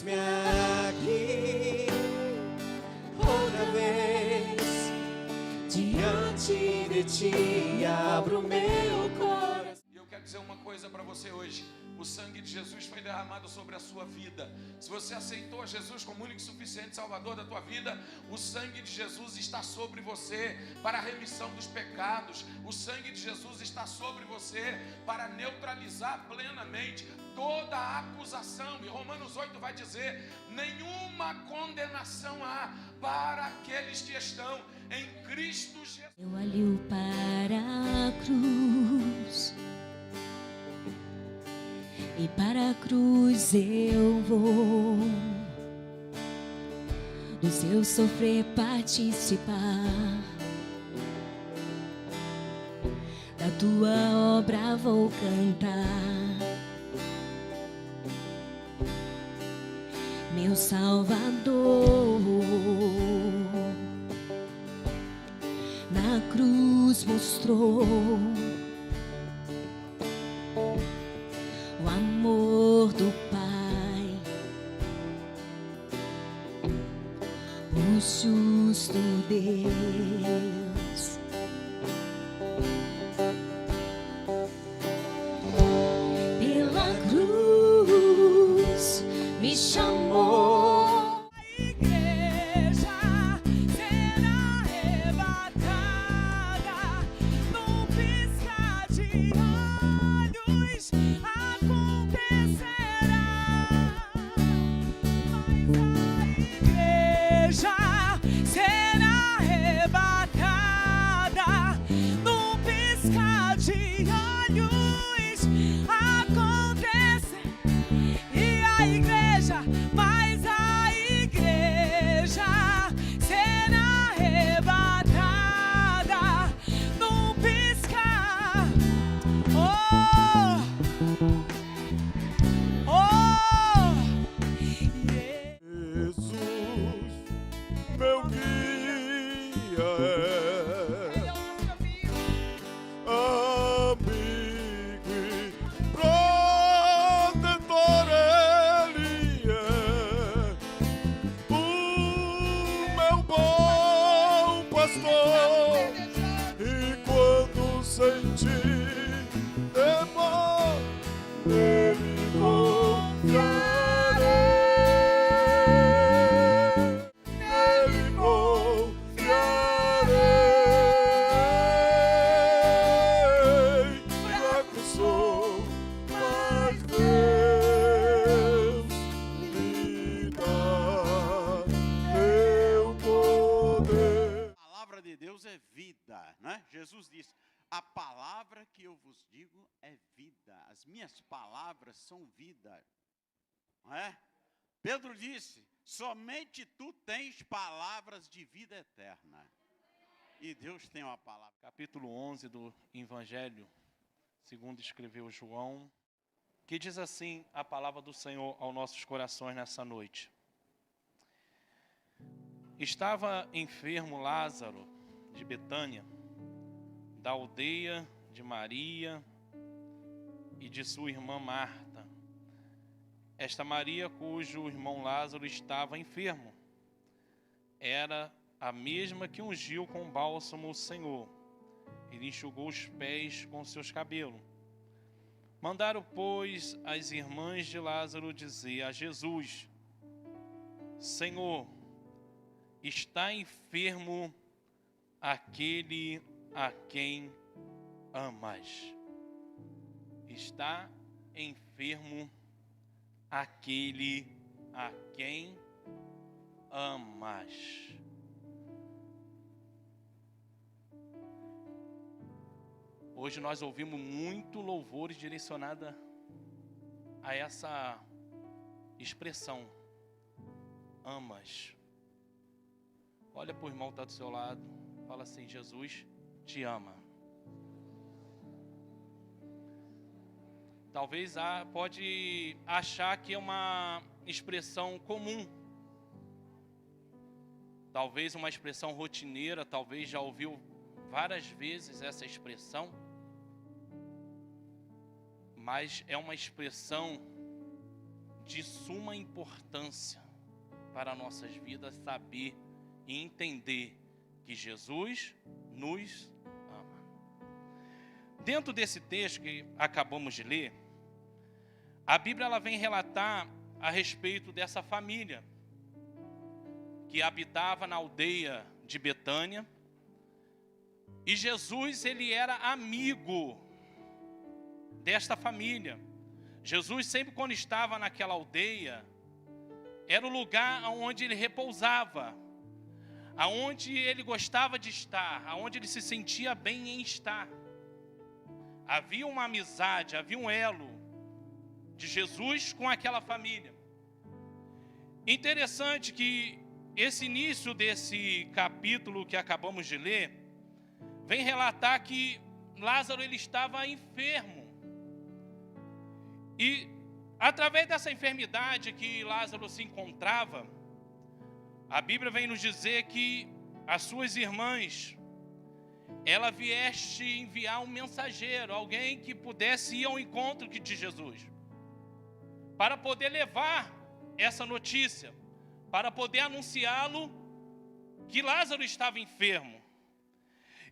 eis-me aqui, outra vez, diante de ti, abro meu coração. E eu quero dizer uma coisa para você hoje. O sangue de Jesus foi derramado sobre a sua vida. Se você aceitou Jesus como único e suficiente Salvador da tua vida, o sangue de Jesus está sobre você para a remissão dos pecados. O sangue de Jesus está sobre você para neutralizar plenamente toda a acusação. E Romanos 8 vai dizer: nenhuma condenação há para aqueles que estão em Cristo Jesus. Eu olho para a cruz, e para a cruz eu vou, do seu sofrer participar, da tua obra vou cantar. Meu Salvador na cruz mostrou o amor do Pai, o justo Deus. Pela cruz me chamou. Jesus disse: a palavra que eu vos digo é vida, as minhas palavras são vida, não é? Pedro disse: somente tu tens palavras de vida eterna, e Deus tem uma palavra. Capítulo 11 do Evangelho, segundo escreveu João, que diz assim a palavra do Senhor aos nossos corações nessa noite. Estava enfermo Lázaro de Betânia, da aldeia de Maria e de sua irmã Marta. Esta Maria, cujo irmão Lázaro estava enfermo, era a mesma que ungiu com bálsamo o Senhor. Ele enxugou os pés com seus cabelos. Mandaram, pois, as irmãs de Lázaro dizer a Jesus: Senhor, está enfermo aquele a quem amas. Está enfermo aquele a quem amas. Hoje nós ouvimos muito louvores direcionados a essa expressão, amas. Olha para o irmão que está do seu lado, fala assim: Jesus te ama. Talvez pode achar que é uma expressão comum, talvez uma expressão rotineira, talvez já ouviu várias vezes essa expressão, mas é uma expressão de suma importância para nossas vidas saber e entender que Jesus nos ama. Dentro desse texto que acabamos de ler, a Bíblia ela vem relatar a respeito dessa família que habitava na aldeia de Betânia. E Jesus, ele era amigo desta família. Jesus sempre quando estava naquela aldeia, era o lugar onde ele repousava, aonde ele gostava de estar, aonde ele se sentia bem em estar. Havia uma amizade, havia um elo de Jesus com aquela família. Interessante que esse início desse capítulo que acabamos de ler, vem relatar que Lázaro ele estava enfermo. E através dessa enfermidade que Lázaro se encontrava, a Bíblia vem nos dizer que as suas irmãs, ela vieste enviar um mensageiro, alguém que pudesse ir ao encontro de Jesus, para poder levar essa notícia, para poder anunciá-lo que Lázaro estava enfermo.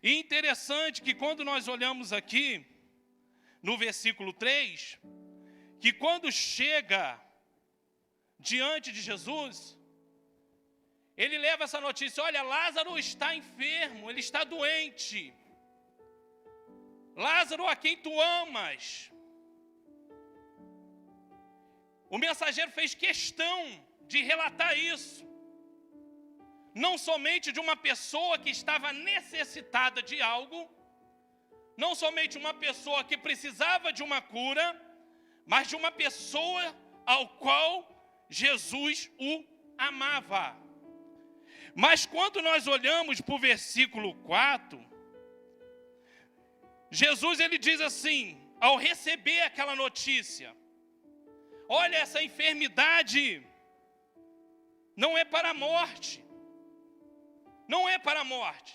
E interessante que quando nós olhamos aqui, no versículo 3, que quando chega diante de Jesus, ele leva essa notícia: olha, Lázaro está enfermo, ele está doente. Lázaro, a quem tu amas. O mensageiro fez questão de relatar isso. Não somente de uma pessoa que estava necessitada de algo, não somente uma pessoa que precisava de uma cura, mas de uma pessoa ao qual Jesus o amava. Mas quando nós olhamos para o versículo 4, Jesus ele diz assim, ao receber aquela notícia: olha, essa enfermidade não é para a morte. Não é para a morte.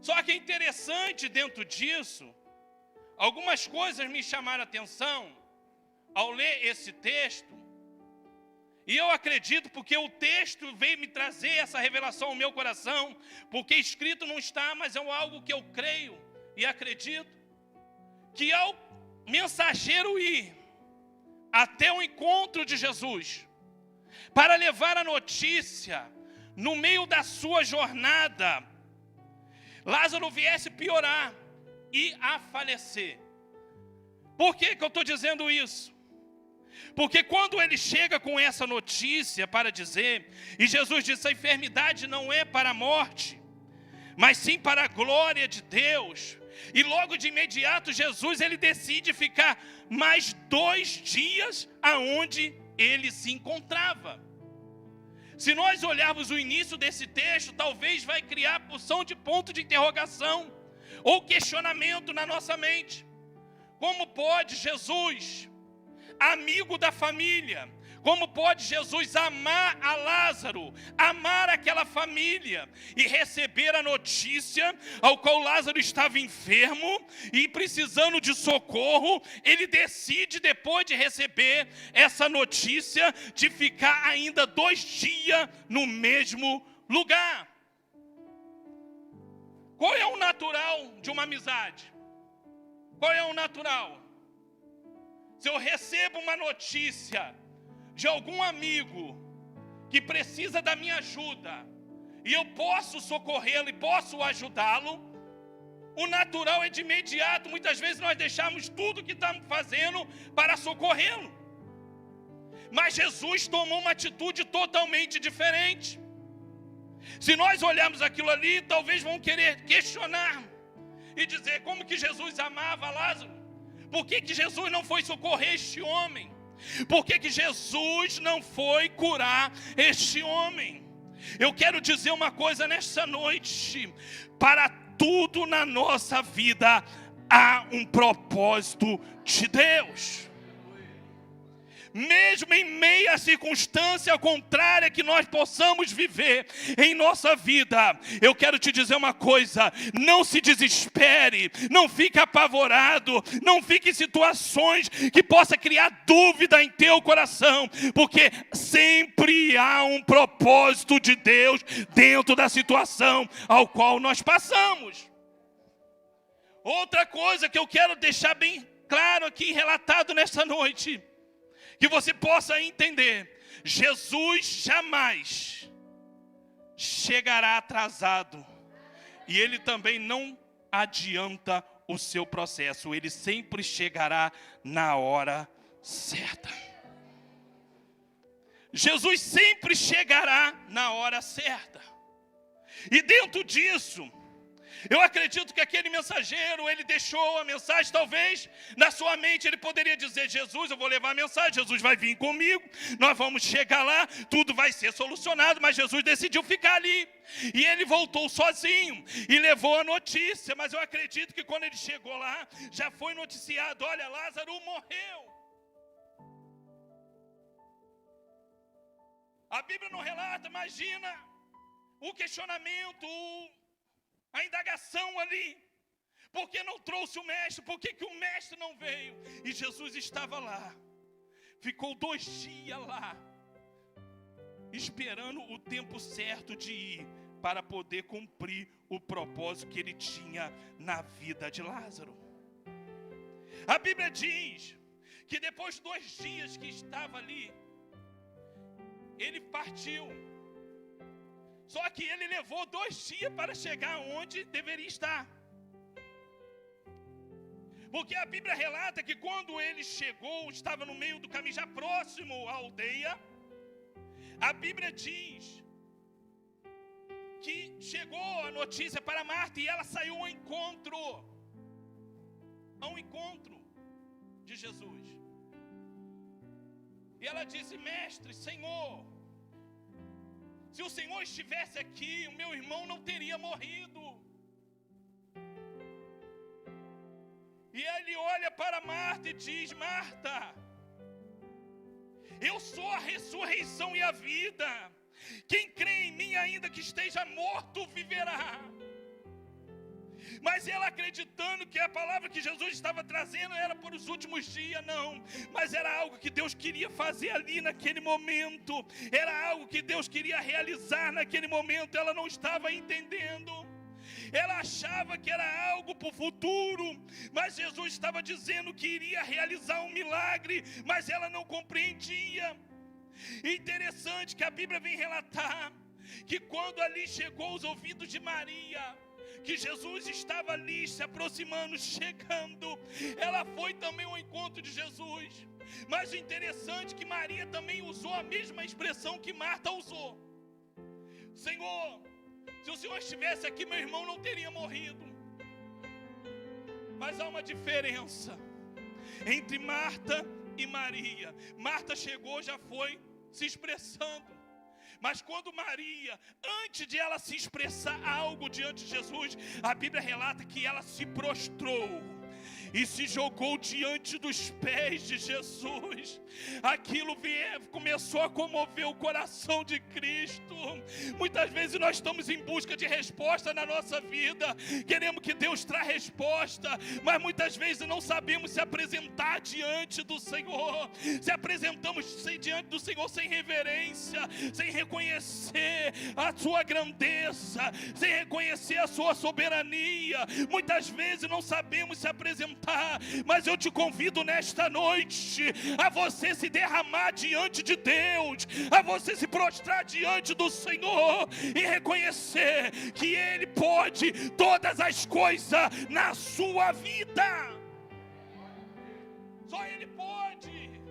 Só que é interessante dentro disso, algumas coisas me chamaram a atenção ao ler esse texto. E eu acredito, porque o texto veio me trazer essa revelação ao meu coração, porque escrito não está, mas é algo que eu creio e acredito, que ao mensageiro ir até o encontro de Jesus, para levar a notícia, no meio da sua jornada, Lázaro viesse piorar e a falecer. Por que eu estou dizendo isso? Porque quando ele chega com essa notícia para dizer, e Jesus disse: a enfermidade não é para a morte, mas sim para a glória de Deus. E logo de imediato Jesus ele decide ficar mais 2 dias aonde ele se encontrava. Se nós olharmos o início desse texto, talvez vai criar porção de ponto de interrogação ou questionamento na nossa mente. Como pode Jesus, amigo da família, como pode Jesus amar a Lázaro, amar aquela família e receber a notícia ao qual Lázaro estava enfermo e precisando de socorro? Ele decide, depois de receber essa notícia, de ficar ainda 2 dias no mesmo lugar. Qual é o natural de uma amizade? Qual é o natural? Se eu recebo uma notícia de algum amigo que precisa da minha ajuda e eu posso socorrê-lo e posso ajudá-lo, o natural é de imediato, muitas vezes nós deixamos tudo que estamos fazendo para socorrê-lo. Mas Jesus tomou uma atitude totalmente diferente. Se nós olharmos aquilo ali, talvez vão querer questionar e dizer: como que Jesus amava Lázaro? Por que Jesus não foi socorrer este homem? Por que Jesus não foi curar este homem? Eu quero dizer uma coisa nesta noite: para tudo na nossa vida há um propósito de Deus. mesmo em meio à circunstância contrária que nós possamos viver em nossa vida, eu quero te dizer uma coisa: não se desespere, não fique apavorado, não fique em situações que possa criar dúvida em teu coração, porque sempre há um propósito de Deus dentro da situação ao qual nós passamos. Outra coisa que eu quero deixar bem claro aqui, relatado nesta noite, que você possa entender: Jesus jamais chegará atrasado, e Ele também não adianta o seu processo, Ele sempre chegará na hora certa. Jesus sempre chegará na hora certa. E dentro disso, eu acredito que aquele mensageiro, ele deixou a mensagem, talvez na sua mente ele poderia dizer: Jesus, eu vou levar a mensagem, Jesus vai vir comigo, nós vamos chegar lá, tudo vai ser solucionado. Mas Jesus decidiu ficar ali, e ele voltou sozinho e levou a notícia. Mas eu acredito que quando ele chegou lá, já foi noticiado: olha, Lázaro morreu. A Bíblia não relata, imagina o questionamento, a indagação ali: por que não trouxe o mestre? Por que o mestre não veio? E Jesus estava lá, ficou 2 dias lá, esperando o tempo certo de ir, para poder cumprir o propósito que ele tinha na vida de Lázaro. A Bíblia diz que depois de 2 dias que estava ali, ele partiu. Só que ele levou 2 dias para chegar onde deveria estar. Porque a Bíblia relata que quando ele chegou, estava no meio do caminho, já próximo à aldeia. A Bíblia diz que chegou a notícia para Marta, e ela saiu ao encontro de Jesus. E ela disse: mestre, Senhor, se o Senhor estivesse aqui, o meu irmão não teria morrido. E ele olha para Marta e diz: Marta, eu sou a ressurreição e a vida. Quem crê em mim, ainda que esteja morto, viverá. Mas ela, acreditando que a palavra que Jesus estava trazendo era para os últimos dias, não. Mas era algo que Deus queria fazer ali naquele momento. Era algo que Deus queria realizar naquele momento. Ela não estava entendendo. Ela achava que era algo para o futuro. Mas Jesus estava dizendo que iria realizar um milagre. Mas ela não compreendia. Interessante que a Bíblia vem relatar que quando ali chegou aos ouvidos de Maria, que Jesus estava ali se aproximando, chegando, ela foi também ao encontro de Jesus. Mas o interessante é que Maria também usou a mesma expressão que Marta usou: Senhor, se o Senhor estivesse aqui, meu irmão não teria morrido. Mas há uma diferença entre Marta e Maria. Marta chegou, já foi se expressando. Mas quando Maria, antes de ela se expressar algo diante de Jesus, a Bíblia relata que ela se prostrou e se jogou diante dos pés de Jesus. Aquilo começou a comover o coração de Cristo. Muitas vezes nós estamos em busca de resposta na nossa vida, queremos que Deus traga resposta, mas muitas vezes não sabemos se apresentar diante do Senhor. Se apresentamos diante do Senhor sem reverência, sem reconhecer a sua grandeza, sem reconhecer a sua soberania. Muitas vezes não sabemos se apresentar. Mas eu te convido nesta noite a você se derramar diante de Deus, a você se prostrar diante do Senhor e reconhecer que Ele pode todas as coisas na sua vida. Só Ele pode.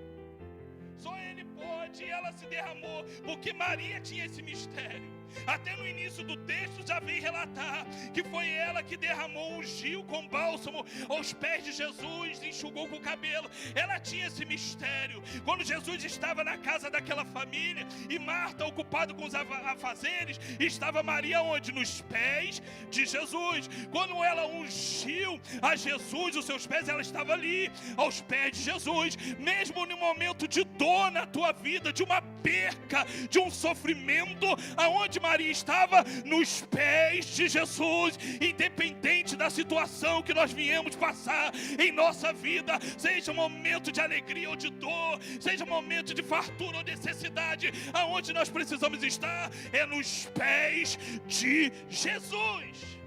Só Ele pode. E ela se derramou, porque Maria tinha esse mistério. Até no início do texto já vem relatar que foi ela que derramou um ungiu com bálsamo aos pés de Jesus, enxugou com o cabelo. Ela tinha esse mistério. Quando Jesus estava na casa daquela família e Marta ocupada com os afazeres, estava Maria onde? Nos pés de Jesus. Quando ela ungiu a Jesus os seus pés, ela estava ali aos pés de Jesus. Mesmo no momento de dor na tua vida, de uma perca, de um sofrimento, aonde Maria estava? Nos pés de Jesus. Independente da situação que nós viemos passar em nossa vida, seja um momento de alegria ou de dor, seja um momento de fartura ou necessidade, aonde nós precisamos estar é nos pés de Jesus.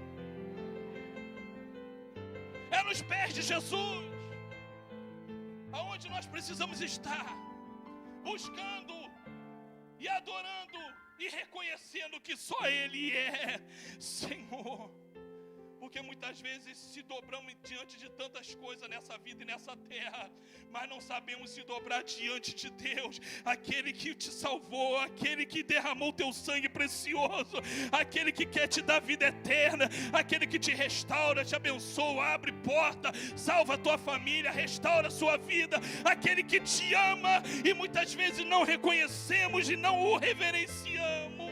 É nos pés de Jesus aonde nós precisamos estar, buscando e adorando e reconhecendo que só Ele é Senhor. Porque muitas vezes se dobramos diante de tantas coisas nessa vida e nessa terra, mas não sabemos se dobrar diante de Deus, aquele que te salvou, aquele que derramou teu sangue precioso, aquele que quer te dar vida eterna, aquele que te restaura, te abençoa, abre porta, salva a tua família, restaura a sua vida, aquele que te ama e muitas vezes não reconhecemos e não o reverenciamos.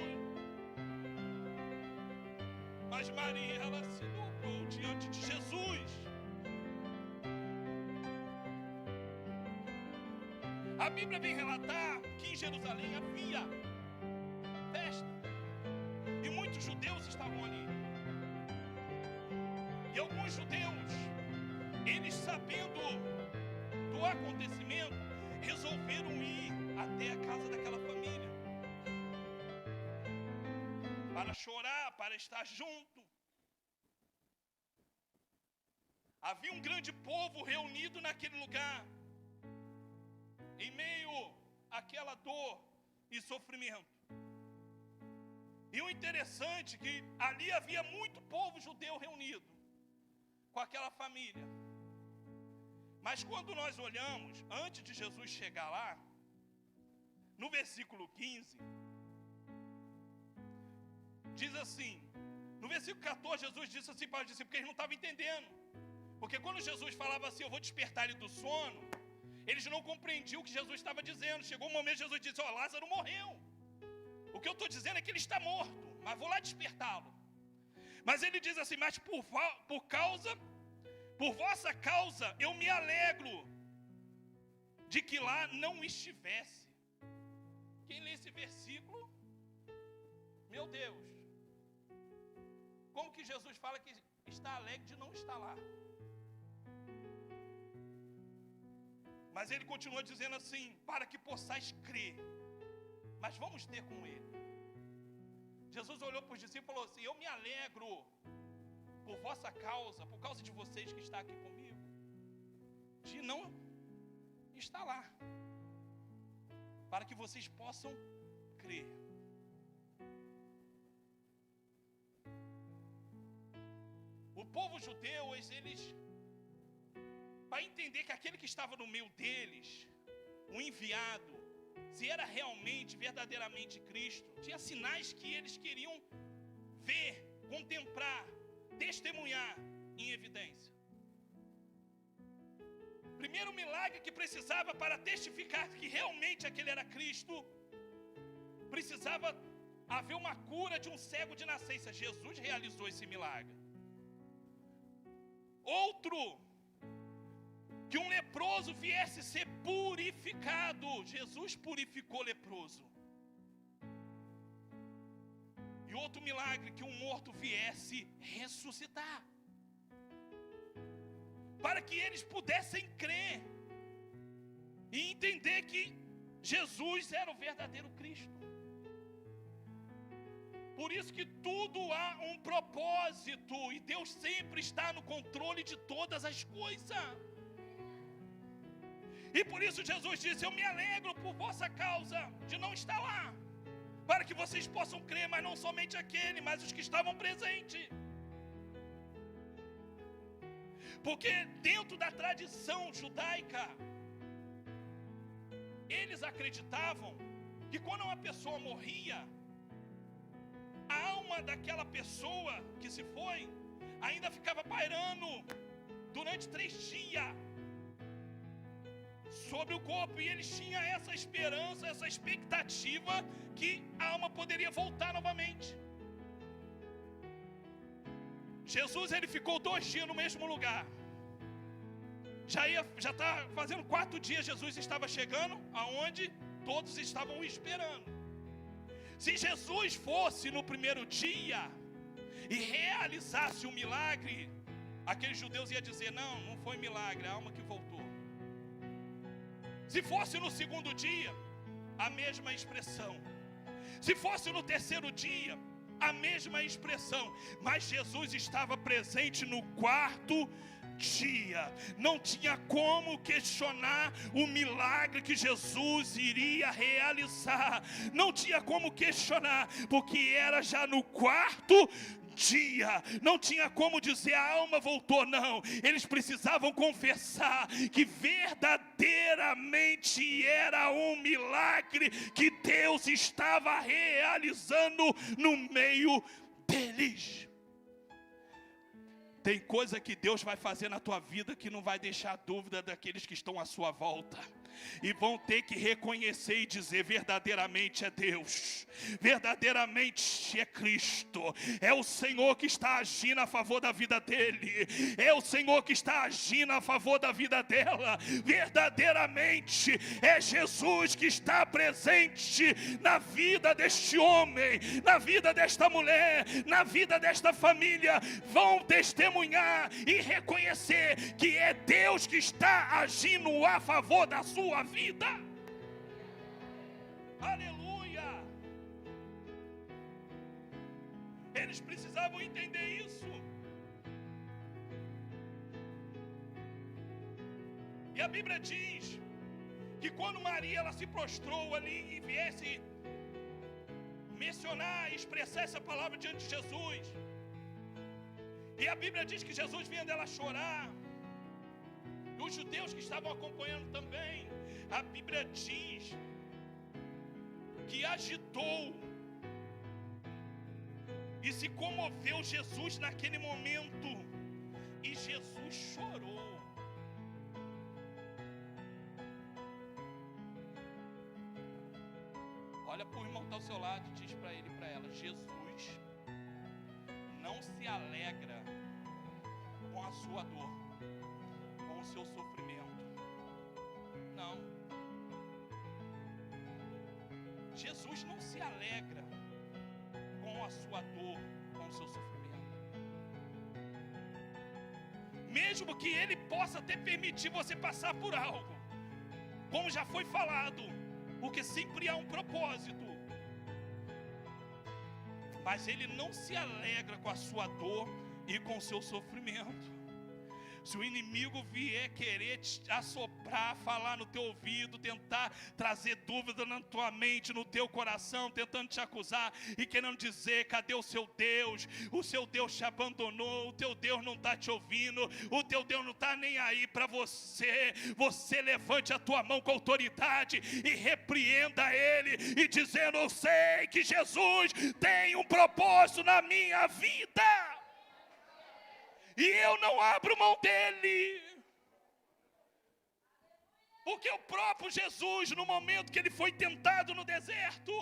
Mas Maria, ela se dobrou diante de Jesus. A Bíblia vem relatar que em Jerusalém havia festa e muitos judeus estavam ali. E alguns judeus, eles sabendo do acontecimento, resolveram ir até a casa daquela família para chorar, para estar junto. Havia um grande povo reunido naquele lugar, em meio àquela dor e sofrimento. E o interessante é que ali havia muito povo judeu reunido com aquela família. Mas quando nós olhamos, antes de Jesus chegar lá, no versículo 15, diz assim, no versículo 14, Jesus disse assim para os discípulos, porque eles não estavam entendendo. Porque quando Jesus falava assim, eu vou despertar ele do sono, eles não compreendiam o que Jesus estava dizendo. Chegou um momento, Jesus disse, Lázaro morreu. O que eu estou dizendo é que ele está morto, mas vou lá despertá-lo. Mas ele diz assim, mas por vossa causa, eu me alegro de que lá não estivesse. Quem lê esse versículo, meu Deus, como que Jesus fala que está alegre de não estar lá? Mas ele continua dizendo assim, para que possais crer, mas vamos ter com ele. Jesus olhou para os discípulos e falou assim, eu me alegro por vossa causa, por causa de vocês que estão aqui comigo, de não estar lá, para que vocês possam crer. O povo judeu, eles, para entender que aquele que estava no meio deles, o enviado, se era realmente, verdadeiramente Cristo, tinha sinais que eles queriam ver, contemplar, testemunhar em evidência. Primeiro milagre que precisava para testificar que realmente aquele era Cristo, precisava haver uma cura de um cego de nascença. Jesus realizou esse milagre. Outro, que um leproso viesse ser purificado. Jesus purificou o leproso. E outro milagre, que um morto viesse ressuscitar, para que eles pudessem crer e entender que Jesus era o verdadeiro Cristo. Por isso que tudo há um propósito, e Deus sempre está no controle de todas as coisas. E por isso Jesus disse, eu me alegro por vossa causa de não estar lá, para que vocês possam crer, mas não somente aquele, mas os que estavam presentes. Porque dentro da tradição judaica, eles acreditavam que quando uma pessoa morria, alma daquela pessoa que se foi ainda ficava pairando durante 3 dias sobre o corpo, e eles tinham essa esperança, essa expectativa que a alma poderia voltar novamente. Jesus, ele ficou 2 dias no mesmo lugar. Já está fazendo 4 dias. Jesus estava chegando aonde todos estavam esperando. Se Jesus fosse no primeiro dia e realizasse o milagre, aqueles judeus iam dizer: não foi milagre, a alma que voltou. Se fosse no segundo dia, a mesma expressão. Se fosse no terceiro dia, a mesma expressão. Mas Jesus estava presente no 4º dia. Não tinha como questionar o milagre que Jesus iria realizar. Não tinha como questionar, porque era já no 4º dia. Não tinha como dizer a alma voltou, não. Eles precisavam confessar que verdadeiramente era um milagre que Deus estava realizando no meio deles. Tem coisa que Deus vai fazer na tua vida que não vai deixar dúvida daqueles que estão à sua volta. E vão ter que reconhecer e dizer: verdadeiramente é Deus, verdadeiramente é Cristo, é o Senhor que está agindo a favor da vida dele, é o Senhor que está agindo a favor da vida dela. Verdadeiramente é Jesus que está presente na vida deste homem, na vida desta mulher, na vida desta família. Vão testemunhar e reconhecer que é Deus que está agindo a favor da sua vida. Aleluia! Eles precisavam entender isso. E a Bíblia diz que quando Maria ela se prostrou ali e viesse mencionar, expressar essa palavra diante de Jesus, e a Bíblia diz que Jesus vinha dela chorar, e os judeus que estavam acompanhando também, a Bíblia diz que agitou e se comoveu Jesus naquele momento, e Jesus chorou. Olha para o irmão que está ao seu lado e diz para ele e para ela: Jesus não se alegra com a sua dor, com o seu sofrimento. Não. Jesus não se alegra com a sua dor, com o seu sofrimento. Mesmo que Ele possa até permitir você passar por algo, como já foi falado, porque sempre há um propósito. Mas Ele não se alegra com a sua dor e com o seu sofrimento. Se o inimigo vier querer te assoprar, falar no teu ouvido, tentar trazer dúvida na tua mente, no teu coração, tentando te acusar e querendo dizer: cadê o seu Deus? O seu Deus te abandonou, o teu Deus não está te ouvindo, o teu Deus não está nem aí para você. Você levante a tua mão com autoridade e repreenda ele, e dizendo: eu sei que Jesus tem um propósito na minha vida, e eu não abro mão dele. Porque o próprio Jesus, no momento que ele foi tentado no deserto,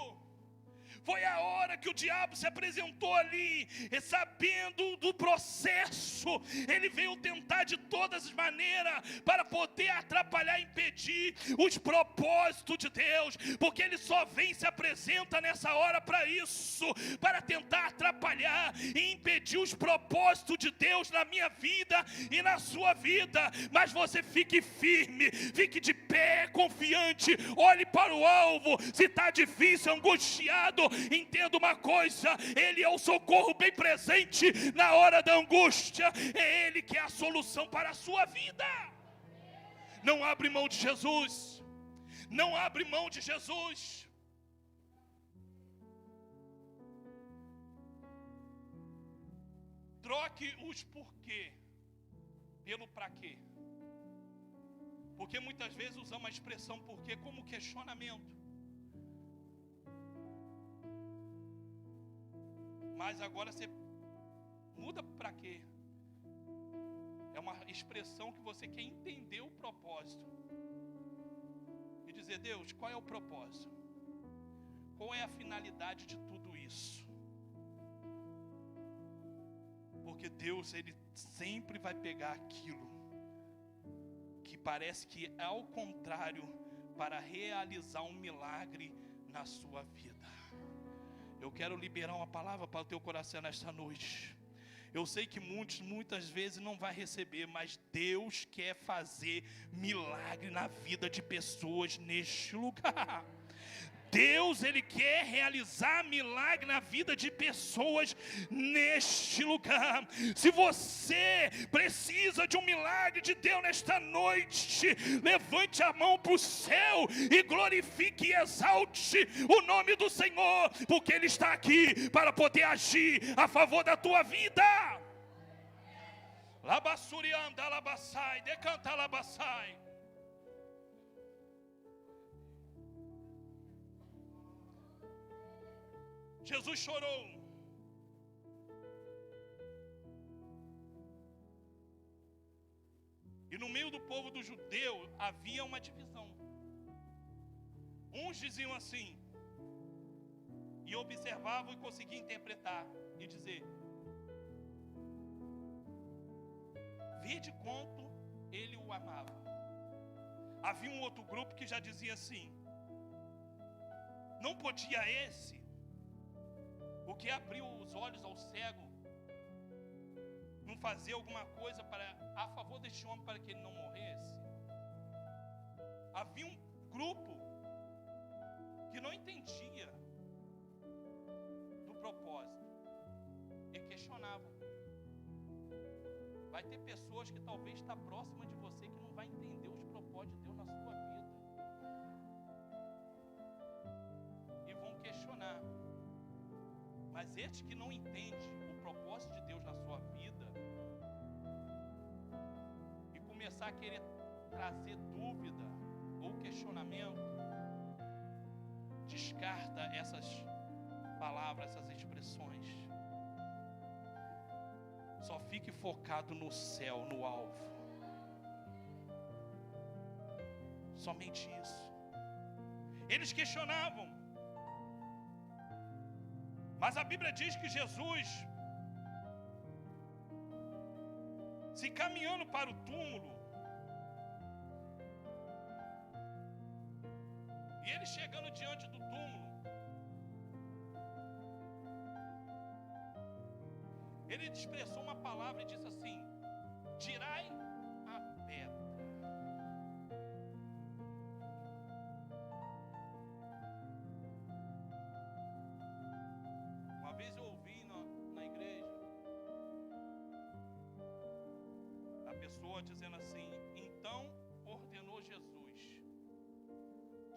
foi a hora que o diabo se apresentou ali, e sabendo do processo, ele veio tentar de todas as maneiras para poder atrapalhar, impedir os propósitos de Deus, porque ele só vem e se apresenta nessa hora para isso, para tentar atrapalhar e impedir os propósitos de Deus na minha vida e na sua vida. Mas você fique firme, fique de pé, confiante, olhe para o alvo. Se está difícil, angustiado, entenda uma coisa: Ele é o socorro bem presente na hora da angústia. É Ele que é a solução para a sua vida. Não abre mão de Jesus. Não abre mão de Jesus. Troque os porquê pelo pra quê. Porque muitas vezes usamos a expressão porquê como questionamento. Mas agora você muda para quê? É uma expressão que você quer entender o propósito. E dizer, Deus, qual é o propósito? Qual é a finalidade de tudo isso? Porque Deus, Ele sempre vai pegar aquilo que parece que é ao contrário, para realizar um milagre na sua vida. Eu quero liberar uma palavra para o teu coração nesta noite. Eu sei que muitas vezes não vai receber, mas Deus quer fazer milagre na vida de pessoas neste lugar. Deus, Ele quer realizar milagre na vida de pessoas neste lugar. Se você precisa de um milagre de Deus nesta noite, levante a mão para o céu e glorifique e exalte o nome do Senhor, porque Ele está aqui para poder agir a favor da tua vida. Labassurianda, labassai, decanta labassai. Jesus chorou. E no meio do povo do judeu havia uma divisão. Uns diziam assim, e observavam e conseguiam interpretar e dizer: vide quanto ele o amava. Havia um outro grupo que já dizia assim: não podia esse, o que abriu os olhos ao cego, não fazer alguma coisa a favor deste homem para que ele não morresse? Havia um grupo que não entendia do propósito e questionavam. Vai ter pessoas que talvez está próxima de você que não vai entender os propósitos de Deus na sua vida e vão questionar. Mas este que não entende o propósito de Deus na sua vida e começar a querer trazer dúvida ou questionamento, descarta essas palavras, essas expressões. Só fique focado no céu, no alvo. Somente isso. Eles questionavam. Mas a Bíblia diz que Jesus, se caminhando para o túmulo, e ele chegando diante do túmulo, ele expressou uma palavra e disse assim: tirai a pedra. Uma vez eu ouvi na igreja a pessoa dizendo assim: então ordenou Jesus,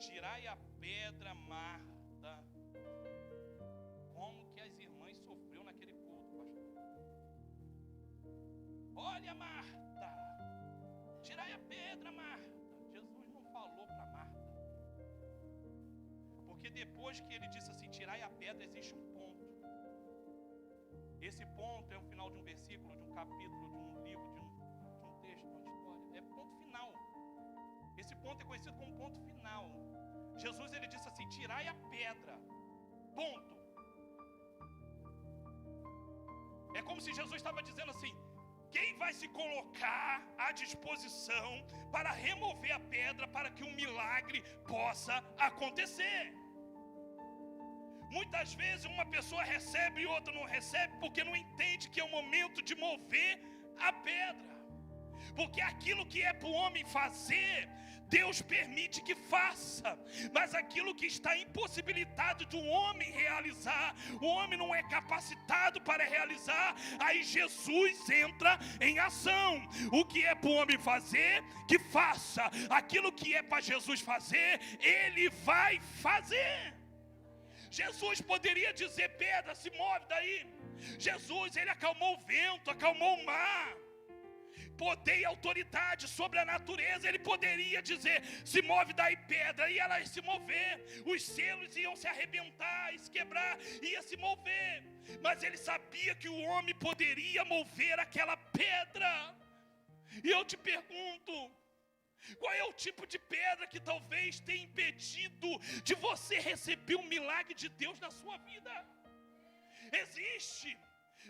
tirai a pedra, Marta. Como que as irmãs sofreu naquele culto, pastor? Olha, Marta, tirai a pedra, Marta. Jesus não falou para Marta, porque depois que ele disse assim, tirai a pedra, existe um ponto. Esse ponto é o final de um versículo, de um capítulo, de um livro, de um texto, de uma história. É ponto final. Esse ponto é conhecido como ponto final. Jesus, ele disse assim, tirai a pedra, ponto. É como se Jesus estava dizendo assim: quem vai se colocar à disposição para remover a pedra para que um milagre possa acontecer? Muitas vezes uma pessoa recebe e outra não recebe porque não entende que é o momento de mover a pedra. Porque aquilo que é para o homem fazer, Deus permite que faça, mas aquilo que está impossibilitado do homem realizar, o homem não é capacitado para realizar, aí Jesus entra em ação. O que é para o homem fazer, que faça. Aquilo que é para Jesus fazer, Ele vai fazer. Jesus poderia dizer, pedra, se move daí. Jesus, Ele acalmou o vento, acalmou o mar. poder e autoridade sobre a natureza. Ele poderia dizer: se move daí pedra, e ela ia se mover, os selos iam se arrebentar, se quebrar, ia se mover. Mas ele sabia que o homem poderia mover aquela pedra. E eu te pergunto, qual é o tipo de pedra que talvez tenha impedido de você receber o milagre de Deus na sua vida? Existe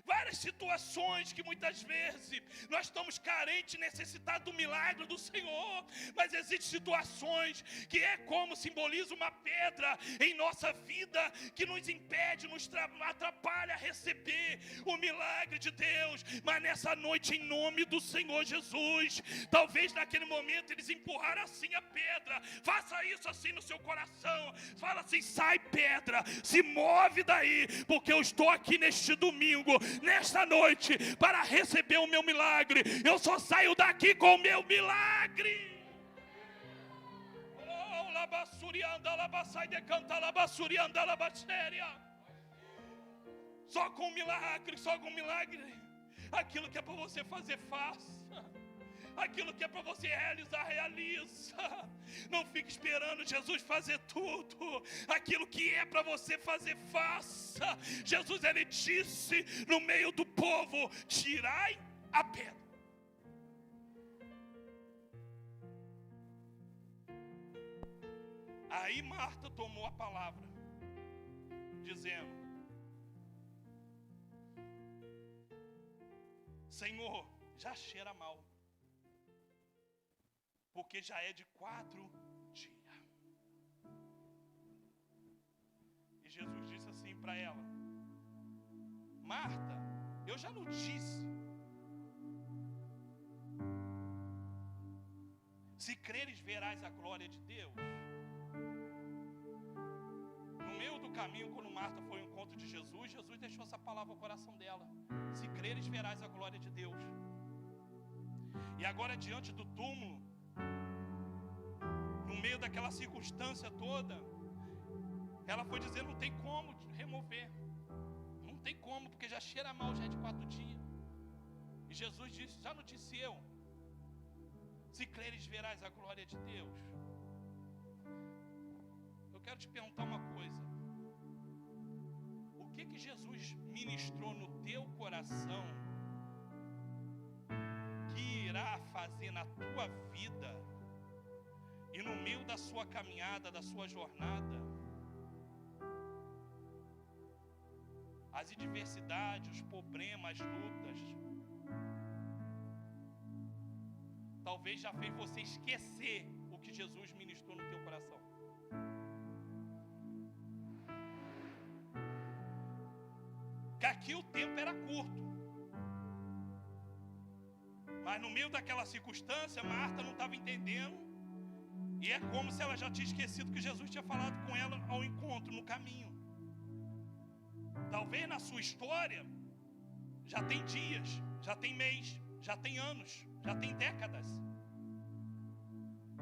várias situações que muitas vezes nós estamos carentes, necessitados do milagre do Senhor. Mas existem situações que é como simboliza uma pedra em nossa vida, que nos impede, nos atrapalha a receber o milagre de Deus. Mas nessa noite, em nome do Senhor Jesus, talvez naquele momento eles empurraram assim a pedra. Faça isso assim no seu coração. Fala assim: sai pedra, se move daí, porque eu estou aqui neste domingo, nesta noite, para receber o meu milagre. Eu só saio daqui com o meu milagre. Oh, labassurianda, labassai de canta, labassurianda, labasséria. Só com o milagre, só com o milagre. Aquilo que é para você fazer, faça. Aquilo que é para você realizar, realiza. Não fique esperando Jesus fazer tudo. Aquilo que é para você fazer, faça. Jesus, ele disse no meio do povo: tirai a pedra. Aí Marta tomou a palavra, dizendo: Senhor, já cheira mal, porque já é de 4 dias. E Jesus disse assim para ela: Marta, eu já não disse, se creres verás a glória de Deus. No meio do caminho, quando Marta foi ao encontro de Jesus, Jesus deixou essa palavra no coração dela: se creres verás a glória de Deus. E agora, diante do túmulo, no meio daquela circunstância toda, ela foi dizer: não tem como remover, não tem como, porque já cheira mal, já é de 4 dias. E Jesus disse: já não disse eu, se creres verás a glória de Deus. Eu quero te perguntar uma coisa: o que Jesus ministrou no teu coração que irá fazer na tua vida e no meio da sua caminhada, da sua jornada, as adversidades, os problemas, as lutas, talvez já fez você esquecer o que Jesus ministrou no teu coração. Que aqui o tempo era curto, mas no meio daquela circunstância, Marta não estava entendendo. E é como se ela já tinha esquecido que Jesus tinha falado com ela ao encontro, no caminho. Talvez na sua história já tem dias, já tem mês, já tem anos, já tem décadas,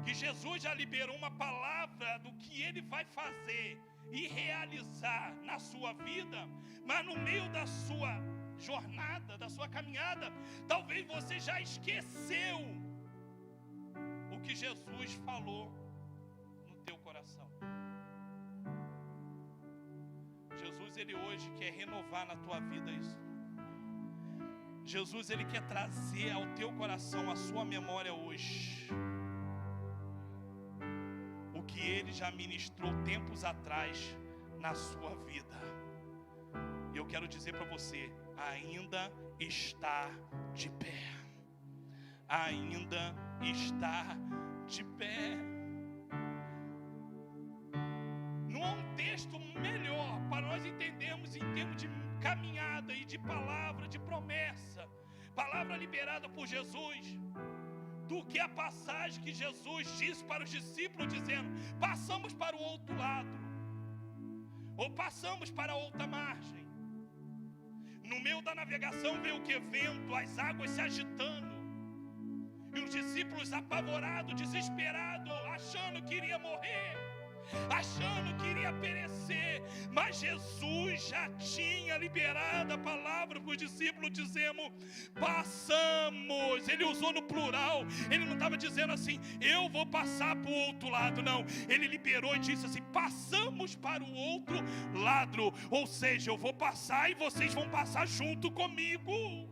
que Jesus já liberou uma palavra do que Ele vai fazer e realizar na sua vida. Mas no meio da sua jornada, da sua caminhada, talvez você já esqueceu o que Jesus falou no teu coração. Jesus, Ele hoje quer renovar na tua vida isso. Jesus, Ele quer trazer ao teu coração, a sua memória hoje, o que Ele já ministrou tempos atrás na sua vida. E eu quero dizer para você: ainda está de pé. Ainda está de pé. Não há um texto melhor para nós entendermos em termos de caminhada e de palavra, de promessa, palavra liberada por Jesus, do que a passagem que Jesus disse para os discípulos, dizendo: passamos para o outro lado, ou passamos para a outra margem. No meio da navegação veio o que? Vento, as águas se agitando, e os discípulos apavorados, desesperados, achando que iria morrer. achando que iria perecer, mas Jesus já tinha liberado a palavra para os discípulos, dizendo: passamos. Ele usou no plural, ele não estava dizendo assim: eu vou passar para o outro lado, não. Ele liberou e disse assim: passamos para o outro lado, ou seja, eu vou passar e vocês vão passar junto comigo.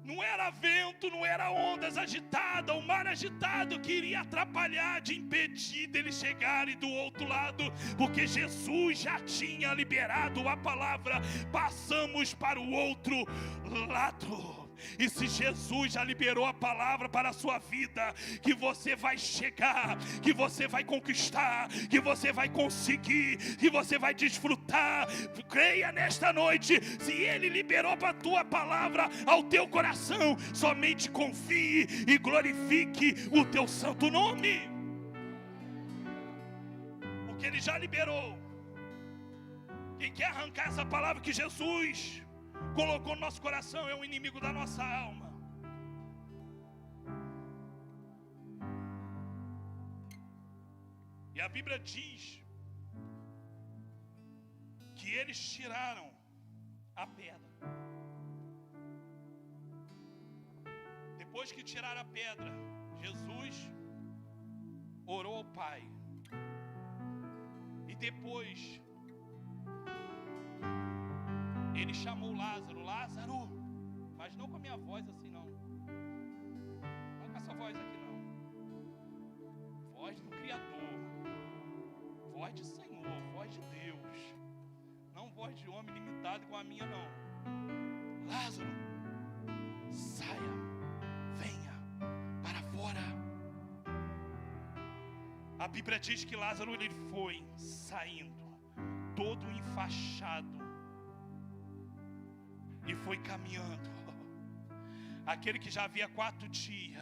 Não era vento, não era ondas agitadas, o mar agitado que iria atrapalhar, de impedir deles chegarem do outro lado, porque Jesus já tinha liberado a palavra: passamos para o outro lado. E se Jesus já liberou a palavra para a sua vida, que você vai chegar, que você vai conquistar, que você vai conseguir, que você vai desfrutar, creia nesta noite. Se Ele liberou para a tua palavra ao teu coração, somente confie e glorifique o teu santo nome, porque Ele já liberou. Quem quer arrancar essa palavra que Jesus colocou no nosso coração é o inimigo da nossa alma. E a Bíblia diz que eles tiraram a pedra. Depois que tiraram a pedra, Jesus orou ao Pai. E depois Ele chamou Lázaro: Lázaro, mas não com a minha voz assim, não. Não com essa voz aqui, não. Voz do Criador, voz de Senhor, voz de Deus. Não voz de homem limitado com a minha, não. Lázaro, saia, venha para fora. A Bíblia diz que Lázaro, ele foi saindo, todo enfaixado, e foi caminhando. Aquele que já havia 4 dias,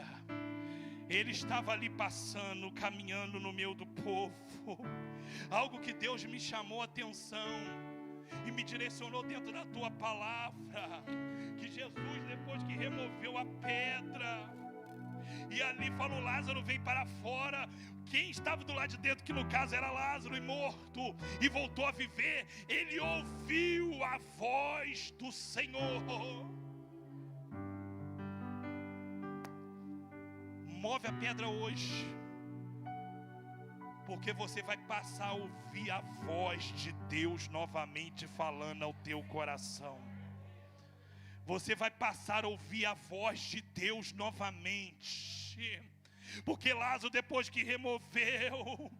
ele estava ali passando, caminhando no meio do povo. Algo que Deus me chamou a atenção e me direcionou dentro da tua palavra, que Jesus, depois que removeu a pedra e ali falou: Lázaro, vem para fora. Quem estava do lado de dentro, que no caso era Lázaro, e morto, e voltou a viver, ele ouviu a voz do Senhor. Move a pedra hoje, porque você vai passar a ouvir a voz de Deus novamente falando ao teu coração. Você vai passar a ouvir a voz de Deus novamente. Porque Lázaro, depois que removeu,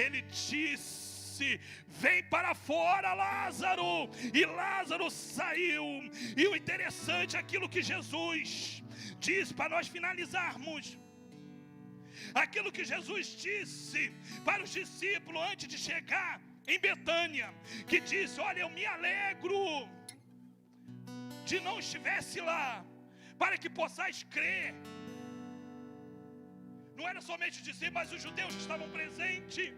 ele disse: vem para fora, Lázaro. E Lázaro saiu. E o interessante é aquilo que Jesus diz, para nós finalizarmos. Aquilo que Jesus disse para os discípulos antes de chegar em Betânia, que disse: olha, eu me alegro de não estivesse lá, para que possais crer. Não era somente dizer, mas os judeus que estavam presentes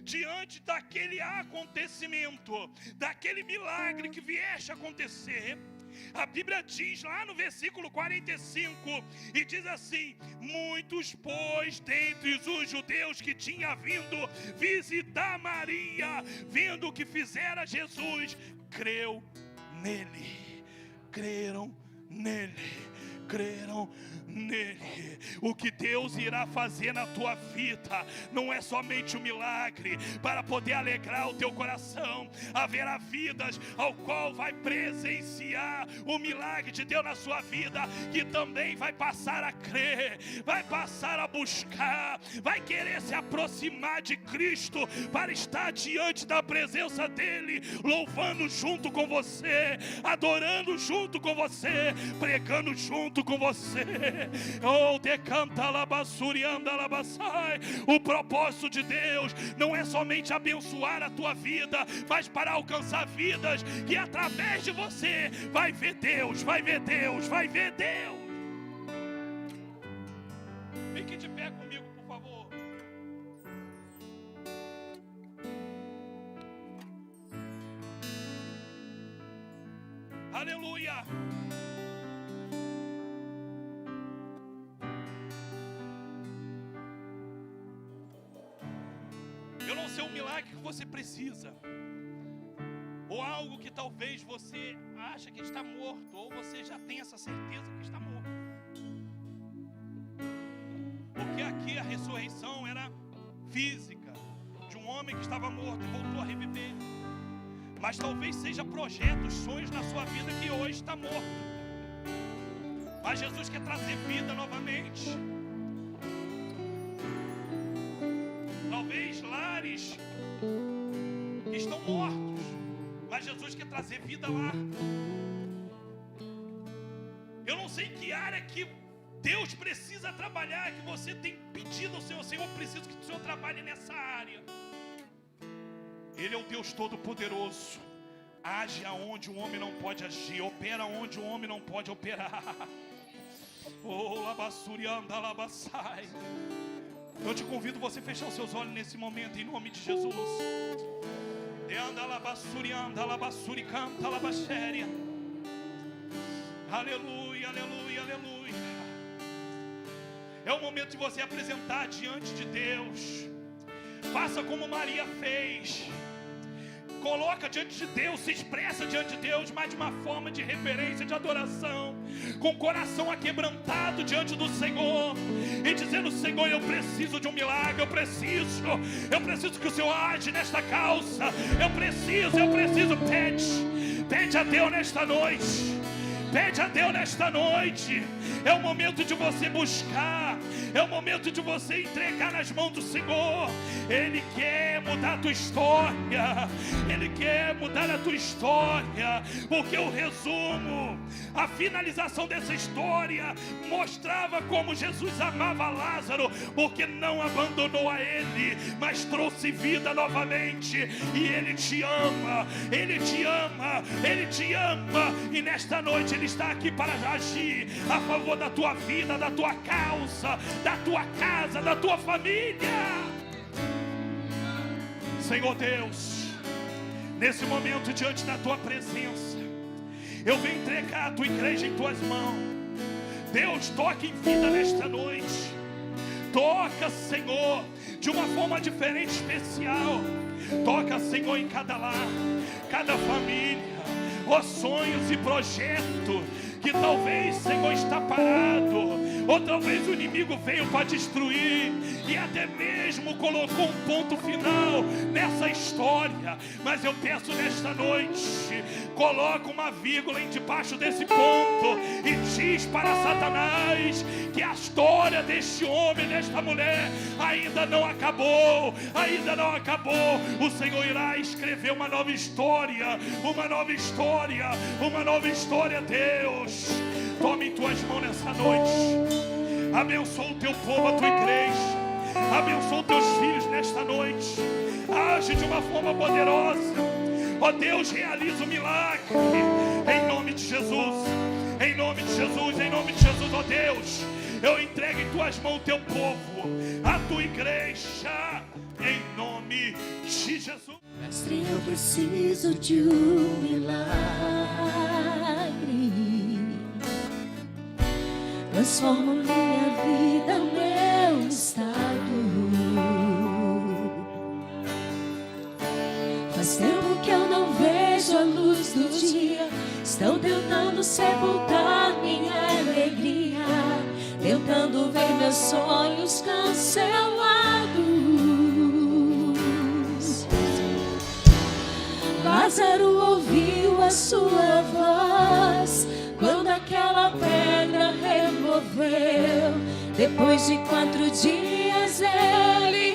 diante daquele acontecimento, daquele milagre que viesse a acontecer. A Bíblia diz lá no versículo 45, e diz assim: muitos, pois, dentre os judeus que tinham vindo visitar Maria, vendo o que fizera Jesus, creu nele, creram nele. Creram nele. O que Deus irá fazer na tua vida não é somente um milagre para poder alegrar o teu coração. Haverá vidas ao qual vai presenciar o milagre de Deus na sua vida, que também vai passar a crer, vai passar a buscar, vai querer se aproximar de Cristo para estar diante da presença dele, louvando junto com você, adorando junto com você, pregando junto com você. Oh, decanta labassurianda labassai. O propósito de Deus não é somente abençoar a tua vida, mas para alcançar vidas que através de você vai ver Deus, vai ver Deus, vai ver Deus. Fique de pé comigo, por favor. Aleluia. você precisa, ou algo que talvez você acha que está morto, ou você já tem essa certeza que está morto. Porque aqui a ressurreição era física, de um homem que estava morto e voltou a reviver. Mas talvez seja projetos, sonhos na sua vida que hoje está morto. Mas Jesus quer trazer vida novamente. Talvez lares que estão mortos, mas Jesus quer trazer vida lá. Eu não sei em que área que Deus precisa trabalhar, que você tem pedido ao Senhor: Senhor, preciso que o Senhor trabalhe nessa área. Ele é o Deus Todo-Poderoso. Age aonde o homem não pode agir, opera onde o homem não pode operar. Oh, labassurianda, labassai. Eu te convido você a fechar os seus olhos nesse momento, em nome de Jesus. Aleluia, aleluia, aleluia. É o momento de você apresentar diante de Deus. Faça como Maria fez. Coloca diante de Deus, se expressa diante de Deus, mas de uma forma de reverência, de adoração, com o coração aquebrantado diante do Senhor, e dizendo: Senhor, eu preciso de um milagre, eu preciso que o Senhor age nesta causa, eu preciso, pede a Deus nesta noite. Pede a Deus nesta noite. É o momento de você buscar, é o momento de você entregar nas mãos do Senhor. Ele quer mudar a tua história, Ele quer mudar a tua história, porque o resumo, a finalização dessa história mostrava como Jesus amava Lázaro, porque não abandonou a ele, mas trouxe vida novamente. E Ele te ama, Ele te ama, Ele te ama. E nesta noite Ele está aqui para agir a favor da tua vida, da tua causa, da tua casa, da tua família. Senhor Deus, nesse momento diante da tua presença, eu venho entregar a tua igreja em tuas mãos. Deus, toque em vida nesta noite. Toca, Senhor, de uma forma diferente, especial. Toca, Senhor, em cada lar, cada família, ó, sonhos e projetos que talvez, Senhor, está parado, ou talvez o inimigo veio para destruir e até mesmo colocou um ponto final nessa história. Mas eu peço nesta noite, coloca uma vírgula debaixo desse ponto e diz para Satanás que a história deste homem, desta mulher ainda não acabou, ainda não acabou. O Senhor irá escrever uma nova história, uma nova história, uma nova história. Deus, tome em tuas mãos nessa noite. Abençoa o teu povo, a tua igreja. Abençoa os teus filhos nesta noite. Age de uma forma poderosa. Ó Deus, realiza o milagre. Em nome de Jesus. Em nome de Jesus. Em nome de Jesus, ó Deus. Eu entrego em tuas mãos o teu povo, a tua igreja. Em nome de Jesus. Mestre, eu preciso de um milagre. Transforma minha vida, meu estado. Faz tempo que eu não vejo a luz do dia. Estão tentando sepultar minha alegria, tentando ver meus sonhos cancelados. Lázaro ouviu a sua voz quando aquela pedra removeu. Depois de 4 dias ele